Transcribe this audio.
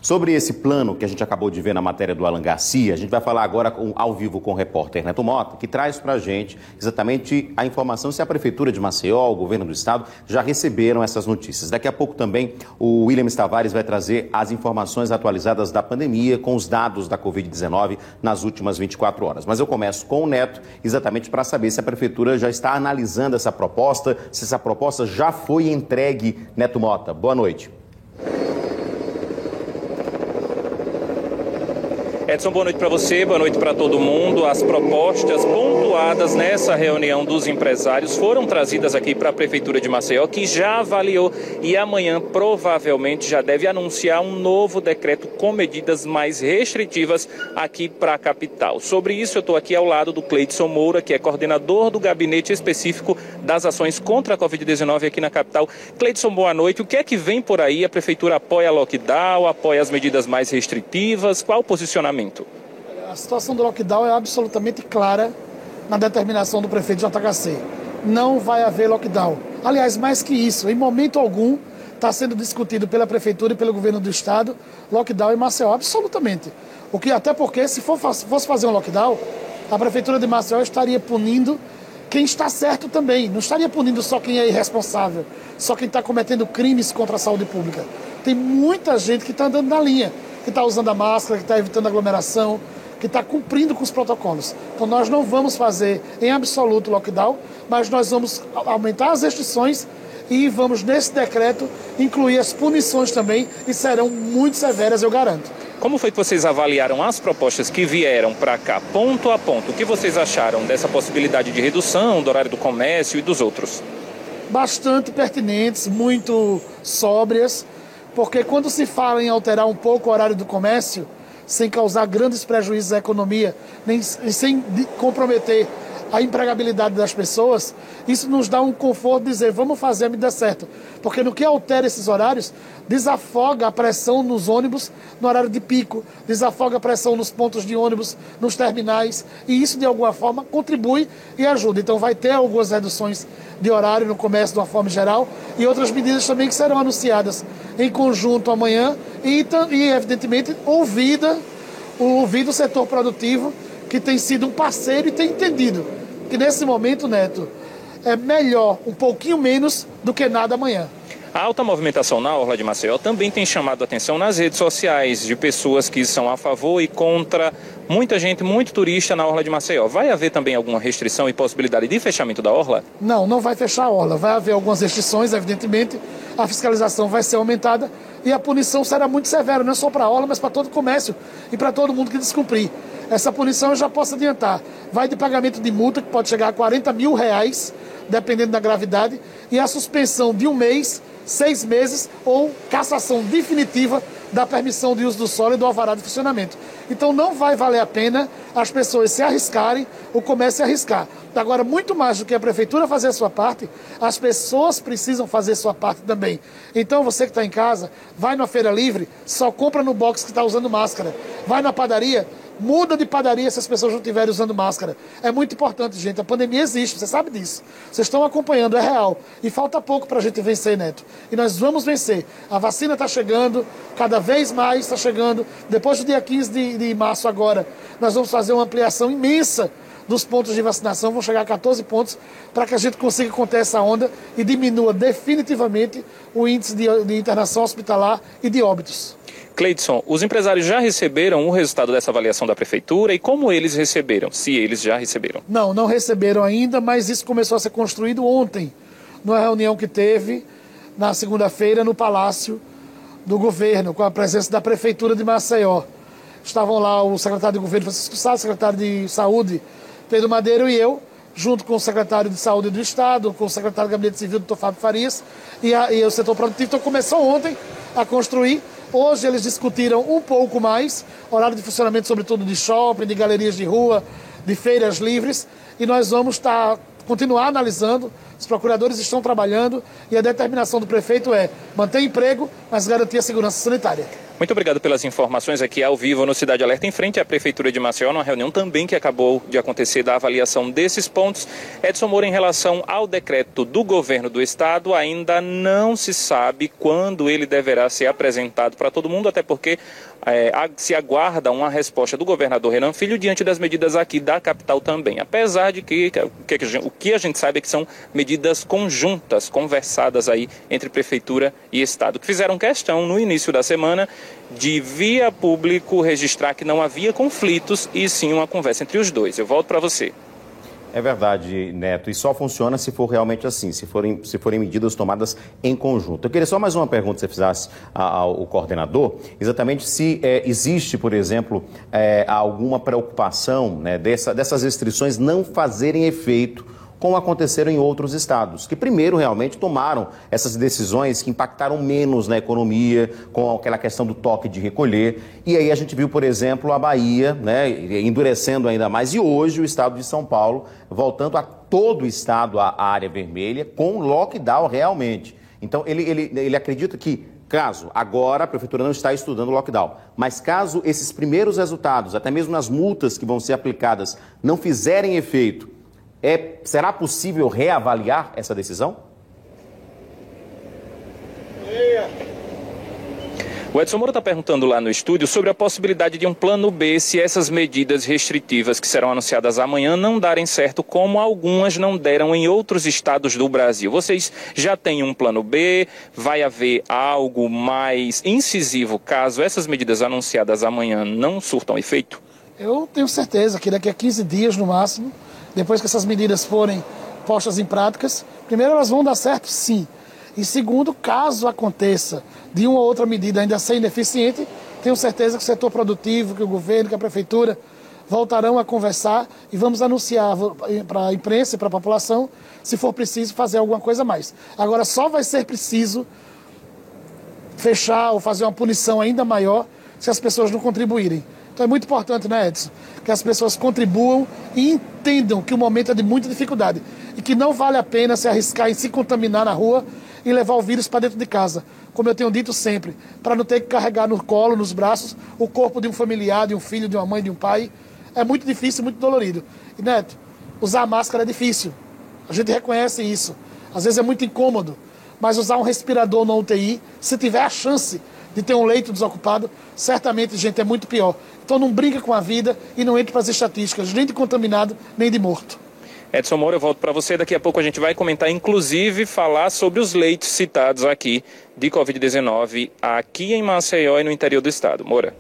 Sobre esse plano que a gente acabou de ver na matéria do Alan Garcia, a gente vai falar agora ao vivo com o repórter Neto Mota, que traz para a gente exatamente a informação se a Prefeitura de Maceió, o Governo do Estado, já receberam essas notícias. Daqui a pouco também o William Tavares vai trazer as informações atualizadas da pandemia com os dados da Covid-19 nas últimas 24 horas. Mas eu começo com o Neto exatamente para saber se a Prefeitura já está analisando essa proposta, se essa proposta já foi entregue. Neto Mota, boa noite. Edson, boa noite para você, boa noite para todo mundo. As propostas pontuadas nessa reunião dos empresários foram trazidas aqui para a Prefeitura de Maceió, que já avaliou e amanhã provavelmente já deve anunciar um novo decreto com medidas mais restritivas aqui para a capital. Sobre isso eu estou aqui ao lado do Cleidson Moura, que é coordenador do gabinete específico das ações contra a Covid-19 aqui na capital. Cleidson, boa noite. O que é que vem por aí? A Prefeitura apoia lockdown, apoia as medidas mais restritivas? Qual o posicionamento? A situação do lockdown é absolutamente clara na determinação do prefeito JHC. Não vai haver lockdown. Aliás, mais que isso, em momento algum está sendo discutido pela Prefeitura e pelo Governo do Estado lockdown em Maceió, absolutamente. Até porque, se fosse fazer um lockdown, a Prefeitura de Maceió estaria punindo quem está certo também. Não estaria punindo só quem é irresponsável, só quem está cometendo crimes contra a saúde pública. Tem muita gente que está andando na linha, que está usando a máscara, que está evitando aglomeração, que está cumprindo com os protocolos. Então nós não vamos fazer em absoluto lockdown, mas nós vamos aumentar as restrições e vamos, nesse decreto, incluir as punições também, e serão muito severas, eu garanto. Como foi que vocês avaliaram as propostas que vieram para cá, ponto a ponto? O que vocês acharam dessa possibilidade de redução do horário do comércio e dos outros? Bastante pertinentes, muito sóbrias, porque quando se fala em alterar um pouco o horário do comércio, sem causar grandes prejuízos à economia, nem sem comprometer a empregabilidade das pessoas, isso nos dá um conforto de dizer, vamos fazer a medida certa. Porque no que altera esses horários, desafoga a pressão nos ônibus no horário de pico, desafoga a pressão nos pontos de ônibus, nos terminais, e isso de alguma forma contribui e ajuda. Então vai ter algumas reduções de horário no comércio de uma forma geral e outras medidas também que serão anunciadas em conjunto amanhã e evidentemente ouvido o setor produtivo, que tem sido um parceiro e tem entendido que nesse momento, Neto, é melhor um pouquinho menos do que nada amanhã. A alta movimentação na Orla de Maceió também tem chamado a atenção nas redes sociais de pessoas que são a favor e contra. Muita gente, muito turista na Orla de Maceió. Vai haver também alguma restrição e possibilidade de fechamento da Orla? Não, não vai fechar a Orla. Vai haver algumas restrições, evidentemente. A fiscalização vai ser aumentada e a punição será muito severa, não é só para a Orla, mas para todo o comércio e para todo mundo que descumprir. Essa punição eu já posso adiantar. Vai de pagamento de multa, que pode chegar a R$40 mil, dependendo da gravidade, e a suspensão de 1 mês, 6 meses ou cassação definitiva da permissão de uso do solo e do alvará de funcionamento. Então não vai valer a pena as pessoas se arriscarem, o comércio se arriscar. Agora, muito mais do que a Prefeitura fazer a sua parte, as pessoas precisam fazer a sua parte também. Então você que está em casa, vai na feira livre, só compra no box que está usando máscara. Vai na padaria, muda de padaria se as pessoas não estiverem usando máscara. É muito importante, gente. A pandemia existe, você sabe disso. Vocês estão acompanhando, é real. E falta pouco para a gente vencer, Neto. E nós vamos vencer. A vacina está chegando, cada vez mais está chegando. Depois do dia 15 de março agora, nós vamos fazer uma ampliação imensa dos pontos de vacinação. Vão chegar a 14 pontos para que a gente consiga conter essa onda e diminua definitivamente o índice de internação hospitalar e de óbitos. Cleidson, os empresários já receberam o resultado dessa avaliação da Prefeitura e como eles receberam, se eles já receberam? Não receberam ainda, mas isso começou a ser construído ontem, numa reunião que teve na segunda-feira no Palácio do Governo, com a presença da Prefeitura de Maceió. Estavam lá o secretário de Governo, Francisco Sá, o secretário de Saúde, Pedro Madeiro, e eu, junto com o secretário de Saúde do Estado, com o secretário do Gabinete Civil, Dr. Fábio Farias, e o setor produtivo. Então começou ontem a construir. Hoje eles discutiram um pouco mais, horário de funcionamento sobretudo de shopping, de galerias de rua, de feiras livres, e nós vamos continuar analisando, os procuradores estão trabalhando e a determinação do prefeito é manter emprego, mas garantir a segurança sanitária. Muito obrigado pelas informações aqui ao vivo no Cidade Alerta, em frente à Prefeitura de Maceió, numa reunião também que acabou de acontecer da avaliação desses pontos. Edson Moura, em relação ao decreto do governo do estado, ainda não se sabe quando ele deverá ser apresentado para todo mundo, até porque se aguarda uma resposta do governador Renan Filho diante das medidas aqui da capital também. Apesar de que o que a gente sabe é que são medidas conjuntas, conversadas aí entre prefeitura e estado, que fizeram questão no início da semana de via público registrar que não havia conflitos e sim uma conversa entre os dois. Eu volto para você. É verdade, Neto, e só funciona se for realmente assim, se forem medidas tomadas em conjunto. Eu queria só mais uma pergunta que você fizesse ao coordenador, exatamente se existe, por exemplo, alguma preocupação, né, dessas restrições não fazerem efeito como aconteceram em outros estados, que primeiro realmente tomaram essas decisões que impactaram menos na economia, com aquela questão do toque de recolher. E aí a gente viu, por exemplo, a Bahia, né, endurecendo ainda mais, e hoje o estado de São Paulo voltando a todo o estado à área vermelha, com lockdown realmente. Então ele acredita que, caso agora a prefeitura não está estudando o lockdown, mas caso esses primeiros resultados, até mesmo nas multas que vão ser aplicadas, não fizerem efeito, será possível reavaliar essa decisão? O Edson Moura está perguntando lá no estúdio sobre a possibilidade de um plano B se essas medidas restritivas que serão anunciadas amanhã não darem certo, como algumas não deram em outros estados do Brasil. Vocês já têm um plano B? Vai haver algo mais incisivo caso essas medidas anunciadas amanhã não surtam efeito? Eu tenho certeza que daqui a 15 dias no máximo, depois que essas medidas forem postas em práticas, primeiro, elas vão dar certo, sim. E segundo, caso aconteça de uma ou outra medida ainda ser ineficiente, tenho certeza que o setor produtivo, que o governo, que a prefeitura voltarão a conversar e vamos anunciar para a imprensa e para a população se for preciso fazer alguma coisa a mais. Agora, só vai ser preciso fechar ou fazer uma punição ainda maior se as pessoas não contribuírem. Então é muito importante, né, Edson, que as pessoas contribuam e entendam que o momento é de muita dificuldade e que não vale a pena se arriscar em se contaminar na rua e levar o vírus para dentro de casa, como eu tenho dito sempre, para não ter que carregar no colo, nos braços, o corpo de um familiar, de um filho, de uma mãe, de um pai. É muito difícil, muito dolorido. E, Neto, usar máscara é difícil. A gente reconhece isso. Às vezes é muito incômodo, mas usar um respirador na UTI, se tiver a chance de ter um leito desocupado, certamente, gente, é muito pior. Então não brinca com a vida e não entre para as estatísticas, nem de contaminado, nem de morto. Edson Moura, eu volto para você. Daqui a pouco a gente vai comentar, inclusive, falar sobre os leitos citados aqui de Covid-19 aqui em Maceió e no interior do estado. Moura.